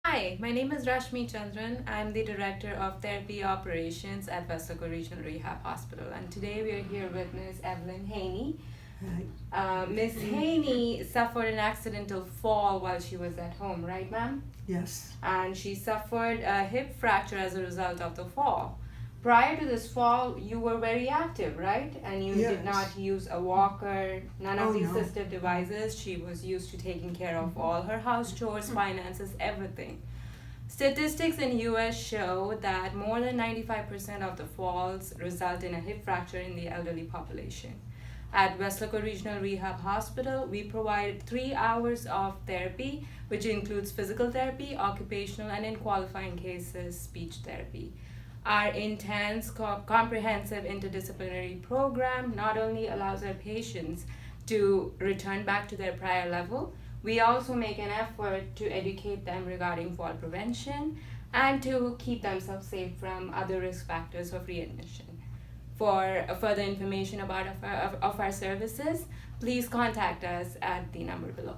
Hi, my name is Rashmi Chandran. I'm the Director of Therapy Operations at Weslaco Regional Rehab Hospital. And today we are here with Ms. Evelyn Haney. Ms. Haney suffered an accidental fall while she was at home, right, ma'am? Yes. And she suffered a hip fracture as a result of the fall. Prior to this fall, you were very active, right? And you Yes. did not use a walker, none of Oh, the no. assistive devices. She was used to taking care of all her house chores, finances, everything. Statistics in US show that more than 95% of the falls result in a hip fracture in the elderly population. At Weslaco Regional Rehab Hospital, we provide 3 hours of therapy, which includes physical therapy, occupational, and in qualifying cases, speech therapy. Our intense, comprehensive interdisciplinary program not only allows our patients to return back to their prior level, we also make an effort to educate them regarding fall prevention and to keep themselves safe from other risk factors of readmission. For further information about of our services, please contact us at the number below.